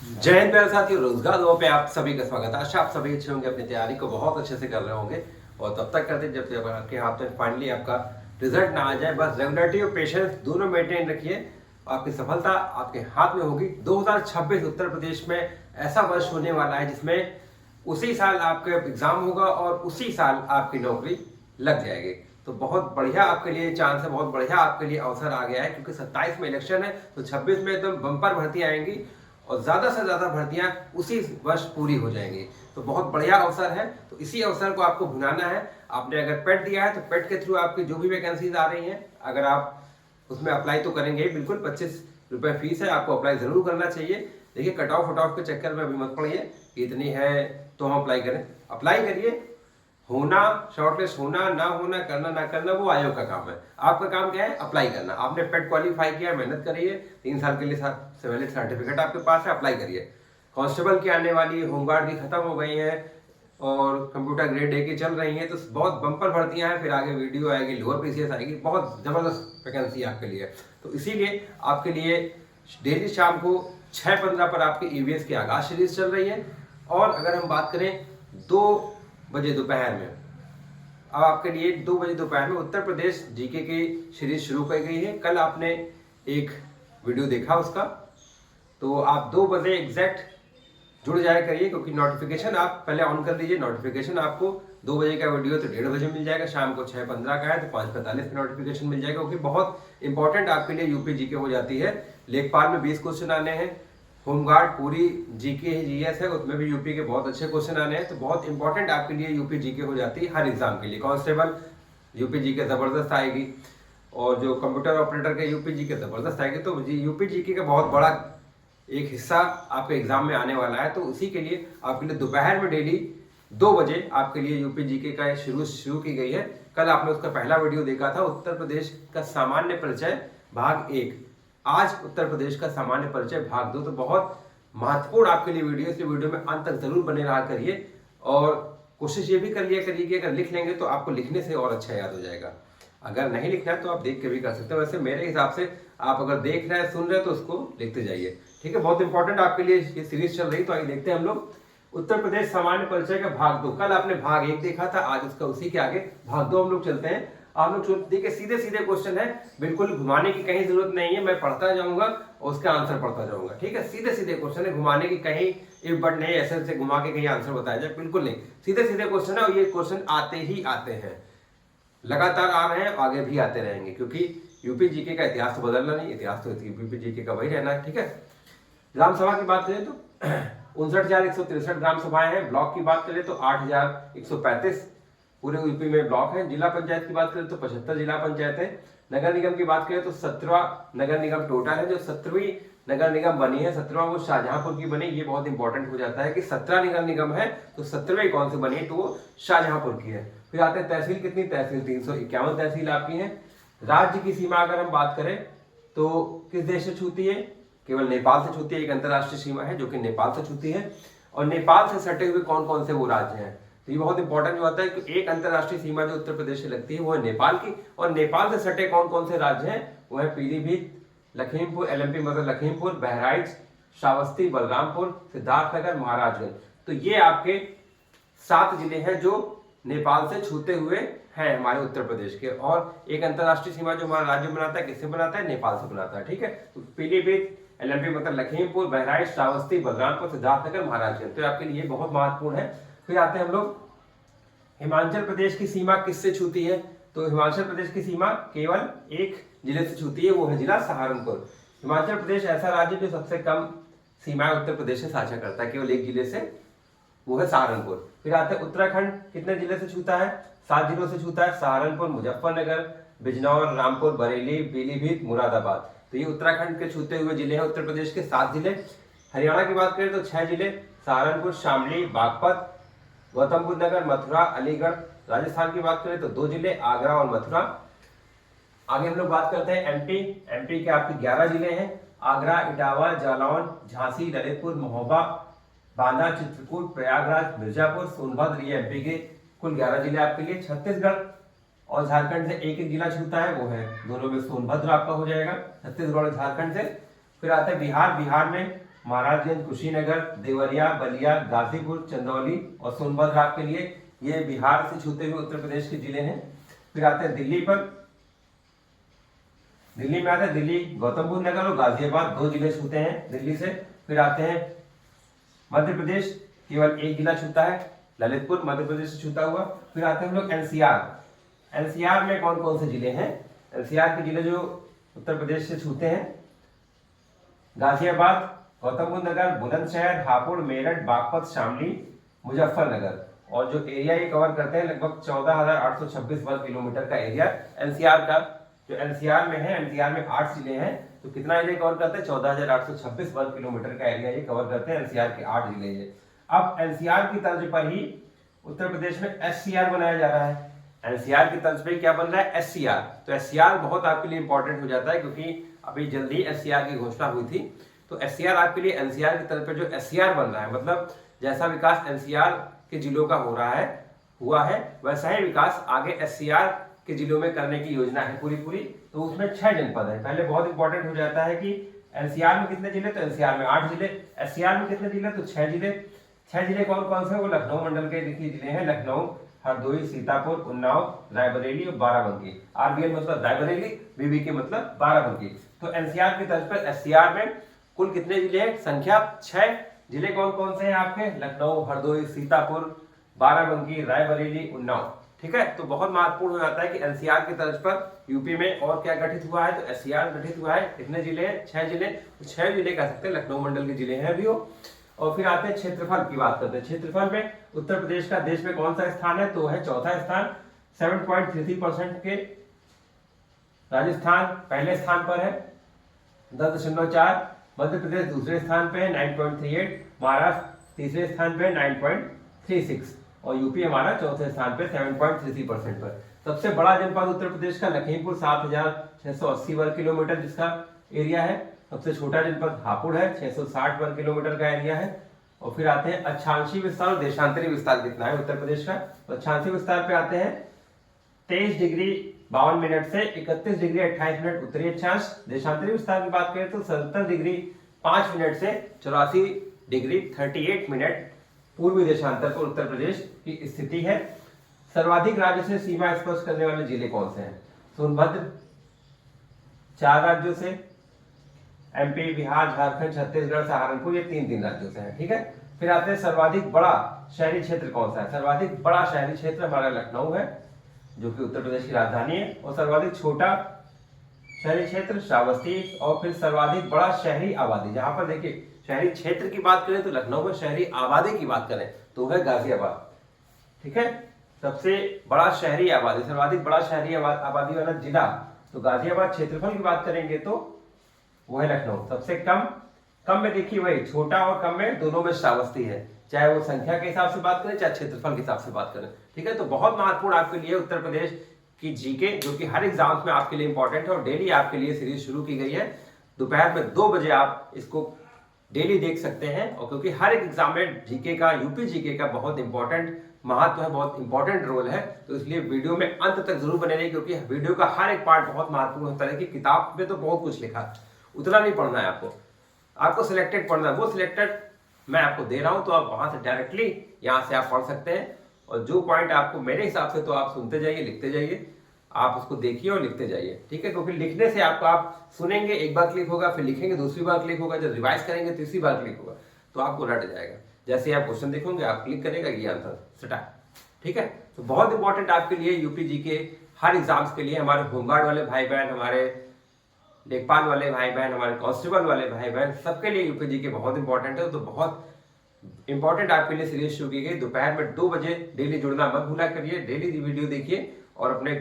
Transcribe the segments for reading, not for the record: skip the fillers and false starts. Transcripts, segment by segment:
जय हिंद प्यारे साथियों, रोजगार दो पे आप सभी का स्वागत है। आशा आप सभी अच्छे होंगे, अपनी तैयारी को बहुत अच्छे से कर रहे होंगे और तब तक करते जब तक आपके हाथ में फाइनली आपका रिजल्ट ना आ जाए। बस रेगुलरिटी और पेशेंस दोनों मेंटेन रखिए, आपकी सफलता आपके हाथ में होगी। 2026 उत्तर प्रदेश में ऐसा वर्ष होने वाला है जिसमें उसी साल आपका एग्जाम होगा और उसी साल आपकी नौकरी लग जाएगी। तो बहुत बढ़िया आपके लिए चांस है, बहुत बढ़िया आपके लिए अवसर आ गया है, क्योंकि 27 में इलेक्शन है तो 26 में एकदम बम्पर भर्ती आएंगी और ज़्यादा से ज़्यादा भर्तियां उसी वर्ष पूरी हो जाएंगी। तो बहुत बढ़िया अवसर है, तो इसी अवसर को आपको भुनाना है। आपने अगर पेट दिया है तो पेट के थ्रू आपकी जो भी वैकेंसीज आ रही हैं, अगर आप उसमें अप्लाई तो करेंगे बिल्कुल। 25 रुपये फीस है, आपको अप्लाई ज़रूर करना चाहिए। देखिए, कट ऑफ के चक्कर में अभी मत पड़िए कि इतनी है तो हम अप्लाई करें। अप्लाई करिए। होना, शॉर्टलिस्ट होना ना होना, करना ना करना, वो आयोग का काम है। आपका काम क्या है? अप्लाई करना। आपने पेट क्वालिफाई किया, मेहनत करिए, 3 साल के लिए वैलिड सर्टिफिकेट आपके पास है, अप्लाई करिए। कांस्टेबल की आने वाली, होमगार्ड की खत्म हो गई है और कंप्यूटर ग्रेड ए की चल रही है, तो बहुत बम्पर भर्तियां हैं। फिर आगे वीडियो आएगी, लोअर पीसीएस आएगी, बहुत जबरदस्त वैकेंसी आपके लिए। तो इसीलिए आपके लिए डेली शाम को 6:15 पर आपके ईवीएस की आगाज सीरीज चल रही है। और अगर हम बात करें 2 बजे दोपहर में, अब आपके लिए 2 बजे दोपहर में उत्तर प्रदेश जीके की सीरीज शुरू कर गई है। कल आपने एक वीडियो देखा उसका, तो आप 2 बजे एग्जैक्ट जुड़ जाया करिए, क्योंकि नोटिफिकेशन आप पहले ऑन कर लीजिए। नोटिफिकेशन आपको 2 बजे का वीडियो तो 1:30 बजे मिल जाएगा, शाम को 6:15 का है तो 5:45 में नोटिफिकेशन मिल जाएगा, क्योंकि बहुत इंपॉर्टेंट आपके लिए यूपी जीके हो जाती है। लेखपाल में 20 क्वेश्चन आने हैं, होमगार्ड पूरी जीके जीएस है, उसमें भी यूपी के बहुत अच्छे क्वेश्चन आने हैं। तो बहुत इंपॉर्टेंट आपके लिए यूपी जीके हो जाती है हर एग्जाम के लिए। कांस्टेबल यूपी जीके जबरदस्त आएगी और जो कंप्यूटर ऑपरेटर के यूपी जीके जबरदस्त आएगी। तो यूपी जीके का बहुत बड़ा एक हिस्सा आपके एग्जाम में आने वाला है। तो उसी के लिए आपके लिए दोपहर में डेली 2 बजे आपके लिए यूपी जीके का शुरू की गई है। कल आपने उसका पहला वीडियो देखा था, उत्तर प्रदेश का सामान्य परिचय भाग 1। आज उत्तर प्रदेश का सामान्य परिचय भाग 2। तो बहुत महत्वपूर्ण आपके लिए वीडियो, इसलिए वीडियो में अंत तक जरूर बने रहा करिए। और कोशिश ये भी कर लिया करिए कि अगर लिख लेंगे तो आपको लिखने से और अच्छा याद हो जाएगा। अगर नहीं लिखना है तो आप देख के भी कर सकते हो। वैसे मेरे हिसाब से आप अगर देख रहे हैं, सुन रहे हैं, तो उसको लिखते जाइए, ठीक है। बहुत इंपॉर्टेंट आपके लिए ये सीरीज चल रही। तो आइए देखते हैं हम लोग उत्तर प्रदेश सामान्य परिचय का भाग 2। कल आपने भाग 1 देखा था, आज उसका उसी के आगे भाग 2 हम लोग चलते हैं। आप लोग देखिए, सीधे सीधे क्वेश्चन है, बिल्कुल घुमाने की कहीं जरूरत नहीं है। मैं पढ़ता जाऊंगा और उसका आंसर पढ़ता जाऊंगा, ठीक है। सीधे सीधे क्वेश्चन है, घुमाने की कहीं इफ बट नहीं, ऐसे से घुमा के कहीं आंसर बताया जाए, बिल्कुल नहीं। सीधे सीधे क्वेश्चन है और ये क्वेश्चन आते ही आते हैं, लगातार आ रहे हैं, आगे भी आते रहेंगे, क्योंकि यूपी जीके का इतिहास तो बदलना नहीं, इतिहास तो यूपी जीके का वही रहना है, ठीक है। ग्राम सभा की बात करें तो 59,163 ग्राम सभाएं हैं। ब्लॉक की बात करें तो 8,135 पूरे यूपी में ब्लॉक है। जिला पंचायत की बात करें तो 75 जिला पंचायत है। नगर निगम की बात करें तो 17 नगर निगम टोटल है। जो 17वीं नगर निगम बनी है, 17वां वो शाहजहांपुर की बनी। ये बहुत इंपॉर्टेंट हो जाता है कि 17 नगर निगम है तो 17वीं कौन सी बनी है, तो वो शाहजहांपुर की है। फिर आते हैं तहसील, कितनी तहसील? 351 तहसील आपकी है। राज्य की सीमा अगर हम बात करें तो किस देश से छूती है? केवल नेपाल से छूती है। एक अंतरराष्ट्रीय सीमा है जो कि नेपाल से छूती है। और नेपाल से सटे हुए कौन कौन से वो राज्य हैं, तो ये बहुत इंपॉर्टेंट जो होता है कि एक अंतरराष्ट्रीय सीमा जो उत्तर प्रदेश से लगती है वो है नेपाल की। और नेपाल से सटे कौन कौन से राज्य हैं, वो है पीलीभीत, लखीमपुर, एलएमपी मतलब लखीमपुर, बहराइच, श्रावस्ती, बलरामपुर, सिद्धार्थनगर, महाराजगंज। तो ये आपके 7 जिले हैं जो नेपाल से छूते हुए हैं हमारे उत्तर प्रदेश के। और एक अंतरराष्ट्रीय सीमा जो हमारा राज्य बनाता है, किससे बनाता है? नेपाल से बनाता है, ठीक है। तो पीलीभीत, एलएमपी मतलब लखीमपुर, बहराइच, श्रावस्ती, बलरामपुर, सिद्धार्थनगर, महाराजगंज, तो आपके लिए बहुत महत्वपूर्ण है। फिर आते हैं हम लोग हिमाचल प्रदेश की सीमा किससे छूती है, तो हिमाचल प्रदेश की सीमा केवल एक जिले से छूती है, वो है जिला सहारनपुर। हिमाचल प्रदेश ऐसा राज्य जो सबसे कम सीमाएं उत्तर प्रदेश से साझा करता है, केवल एक जिले से, वो है सहारनपुर। फिर आते हैं उत्तराखंड, कितने जिले से छूता है? 7 जिलों से छूता है, सहारनपुर, मुजफ्फरनगर, बिजनौर, रामपुर, बरेली, पीलीभीत, मुरादाबाद। तो ये उत्तराखंड के छूते हुए जिले हैं उत्तर प्रदेश के, 7 जिले। हरियाणा की बात करें तो 6 जिले, सहारनपुर, शामली, बागपत, गौतम बुद्ध नगर, मथुरा, अलीगढ़। राजस्थान की बात करें तो 2 जिले, आगरा और मथुरा। आगे हम लोग बात करते हैं एमपी के आपके 11 जिले हैं, आगरा, इटावा, जालौन, झांसी, ललितपुर, महोबा, बांदा, चित्रकूट, प्रयागराज, मिर्जापुर, सोनभद्र। ये एमपी के कुल 11 जिले आपके लिए। छत्तीसगढ़ और झारखंड से एक एक जिला छूता है, वो है दोनों में सोनभद्र आपका हो जाएगा, छत्तीसगढ़ और झारखंड से। फिर आता है बिहार में महाराजगंज, कुशीनगर, देवरिया, बलिया, गाजीपुर, चंदौली और सोनभद्र आपके लिए ये बिहार से छूते हुए उत्तर प्रदेश के जिले हैं। फिर आते हैं दिल्ली पर। दिल्ली में आते हैं दिल्ली, गौतम बुद्ध नगर और गाजियाबाद 2 जिले छूते हैं दिल्ली से। फिर आते हैं मध्य प्रदेश, केवल 1 जिला छूता है, ललितपुर मध्य प्रदेश से छूता हुआ। फिर आते हैं हम लोग एनसीआर। एनसीआर में कौन कौन से जिले हैं? एनसीआर के जिले जो उत्तर प्रदेश से छूते हैं, गाजियाबाद, गौतम बुद्ध नगर, बुलंदशहर, हापुड़, मेरठ, बागपत, शामली, मुजफ्फरनगर। और जो एरिया ये कवर करते हैं लगभग 14,826 वर्ग किलोमीटर का एरिया एनसीआर का। जो एनसीआर में है, एनसीआर में 8 जिले हैं, तो कितना एरिया कवर करते हैं? 14,826 वर्ग किलोमीटर का एरिया ये कवर करते हैं एनसीआर के 8 जिले ये। अब एनसीआर की तर्ज पर ही उत्तर प्रदेश में एससीआर बनाया जा रहा है। एनसीआर की तर्ज पे क्या बन रहा है? एससीआर। तो एससीआर बहुत आपके लिए इंपॉर्टेंट हो जाता है क्योंकि अभी जल्दी एससीआर की घोषणा हुई थी। तो एससीआर आपके लिए एनसीआर की तर्ज पे जो एससीआर बन रहा है, मतलब जैसा विकास एनसीआर के जिलों का हो रहा है, हुआ है, वैसा ही विकास आगे एससीआर के जिलों में करने की योजना है पूरी। तो उसमें 6 जनपद है। पहले बहुत इंपॉर्टेंट हो जाता है कि एनसीआर में कितने जिले? तो एनसीआर में 8 जिले। एससीआर में कितने जिले? तो 6 जिले। 6 जिले कौन कौन से? वो लखनऊ मंडल के देखिए जिले हैं, लखनऊ, हरदोई, सीतापुर, उन्नाव, रायबरेली और बाराबंकी। आरबीएल मतलब रायबरेली, बीबीके मतलब बाराबंकी। तो एनसीआर की तर्ज पर एससीआर में कुल कितने जिले हैं? संख्या 6 जिले। कौन कौन से हैं आपके? लखनऊ, हरदोई, सीतापुर, बाराबंकी, रायबरेली, उन्नाव। ठीक है, तो बहुत महत्वपूर्ण हो जाता है कि एनसीआर की तर्ज पर यूपी में और क्या गठित हुआ है? तो एससीआर गठित हुआ है। कितने जिले हैं? 6 जिले। तो 6 जिले कह सकते हैं, लखनऊ मंडल के जिले हैं अभी वो। और फिर आते हैं क्षेत्रफल की बात करते हैं। क्षेत्रफल में उत्तर प्रदेश का देश में कौन सा स्थान है? तो है चौथा स्थान, 7.33% के। राजस्थान पहले स्थान पर है, 10.4। मध्य प्रदेश दूसरे स्थान पे है, 9.38। महाराष्ट्र तीसरे स्थान पे, 9.36। और यूपी हमारा चौथे स्थान पे, 7.33% पर। सबसे बड़ा जनपद उत्तर प्रदेश का लखीमपुर, 7,680 वर्ग किलोमीटर जिसका एरिया है। सबसे छोटा जनपद हापुड़ है, 660 वर्ग किलोमीटर का एरिया है। और फिर आते हैं अक्षांशीय विस्तार और देशांतरी विस्तार कितना है उत्तर प्रदेश का? तो अक्षांशीय विस्तार पे आते हैं 23 डिग्री 52 मिनट से 31 डिग्री 28 मिनट उत्तरी अक्षांश। देशांतरी विस्तार की बात करें तो 77 डिग्री 5 मिनट से 84 डिग्री 38 मिनट पूर्वी देशांतर पर उत्तर प्रदेश की स्थिति है। सर्वाधिक राज्य से सीमा स्पर्श करने वाले जिले कौन से हैं? सोनभद्र 4 राज्यों से, एमपी, बिहार, झारखंड, छत्तीसगढ़, सहारनपुर, ये 3 राज्यों से है। ठीक है, फिर आते हैं सर्वाधिक बड़ा शहरी क्षेत्र कौन सा है? सर्वाधिक बड़ा शहरी क्षेत्र हमारा लखनऊ है जो कि उत्तर प्रदेश की राजधानी है। और सर्वाधिक छोटा शहरी क्षेत्र श्रावस्ती। और फिर सर्वाधिक बड़ा शहरी आबादी, जहां पर देखिए शहरी क्षेत्र की बात करें तो लखनऊ में, शहरी आबादी की बात करें तो है गाजियाबाद। ठीक है, सबसे बड़ा शहरी आबादी, सर्वाधिक बड़ा शहरी आबादी वाला जिला तो गाजियाबाद। क्षेत्रफल की बात करेंगे तो वो है लखनऊ। सबसे कम में देखिए वही छोटा और कम में दोनों में श्रावस्ती है, चाहे वो संख्या के हिसाब से बात करें चाहे क्षेत्रफल के हिसाब से बात करें। ठीक है, तो बहुत महत्वपूर्ण आपके लिए उत्तर प्रदेश की जीके, जो कि हर एग्जाम में आपके लिए इंपॉर्टेंट है और डेली आपके लिए सीरीज शुरू की गई है। दोपहर में 2 बजे आप इसको डेली देख सकते हैं। और क्योंकि हर एक एग्जाम में जीके का, यूपी जीके का बहुत इंपॉर्टेंट महत्व है, बहुत इंपॉर्टेंट रोल है, तो इसलिए वीडियो में अंत तक जरूर बने रहिए क्योंकि वीडियो का हर एक पार्ट बहुत महत्वपूर्ण होता है। कि किताब में तो बहुत कुछ लिखा, उतना नहीं पढ़ना है आपको सिलेक्टेड पढ़ना है। वो सिलेक्टेड मैं आपको दे रहा हूं, तो आप वहां से डायरेक्टली यहां से आप पढ़ सकते हैं। और जो पॉइंट आपको मेरे हिसाब से, तो आप सुनते जाइए, लिखते जाइए, आप उसको देखिए और लिखते जाइए। ठीक है, क्योंकि लिखने से आपको, आप सुनेंगे 1 बार क्लिक होगा, फिर लिखेंगे 2री बार क्लिक होगा, जब रिवाइज करेंगे 3री बार क्लिक होगा, तो आपको रट जाएगा। जैसे आप क्वेश्चन देखोगे आप क्लिक करेगा, ये आंसर सटा। ठीक है, तो बहुत इंपॉर्टेंट आपके लिए यूपी जीके हर एग्जाम्स के लिए। हमारे होमगार्ड वाले भाई बहन, हमारे लेखपाल वाले भाई बहन, हमारे कांस्टेबल वाले भाई बहन, सबके लिए यूपी जीके बहुत इंपॉर्टेंट है। तो बहुत इंपॉर्टेंट आपके लिए सीरीज शुरू की गई। दोपहर में 2 बजे डेली जुड़ना मत भूला करिए, डेली वीडियो देखिए और अपने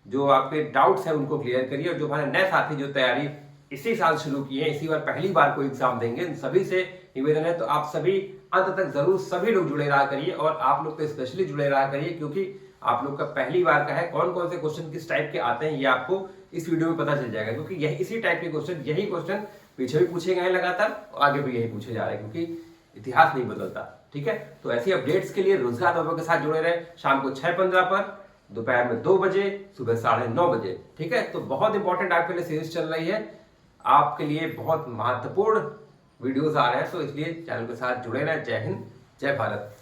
जो आपके डाउट्स हैं उनको क्लियर करिए। और जो हमारे नए साथी जो तैयारी इसी साल शुरू की है, इसी बार पहली बार कोई एग्जाम देंगे, सभी से निवेदन है तो आप सभी अंत तक जरूर सभी लोग जुड़े रहा करिए। और आप लोग तो स्पेशली जुड़े रहा करिए क्योंकि आप लोग का पहली बार का है। कौन कौन से क्वेश्चन किस टाइप के आते हैं ये आपको इस वीडियो में पता चल जाएगा, क्योंकि यही इसी टाइप के क्वेश्चन, यही क्वेश्चन पीछे भी पूछे गए लगातार और आगे भी यही पूछे जा रहे हैं, क्योंकि इतिहास नहीं बदलता। ठीक है, तो ऐसी अपडेट्स के लिए रोजगार बाबा के साथ जुड़े रहे। शाम को 6:15 पर, दोपहर में 2 बजे, सुबह 9:30 बजे। ठीक है, तो बहुत इंपॉर्टेंट आपके लिए सीरीज चल रही है, आपके लिए बहुत महत्वपूर्ण वीडियोस आ रहे हैं, तो इसलिए चैनल के साथ जुड़े रहें। जय हिंद, जय भारत।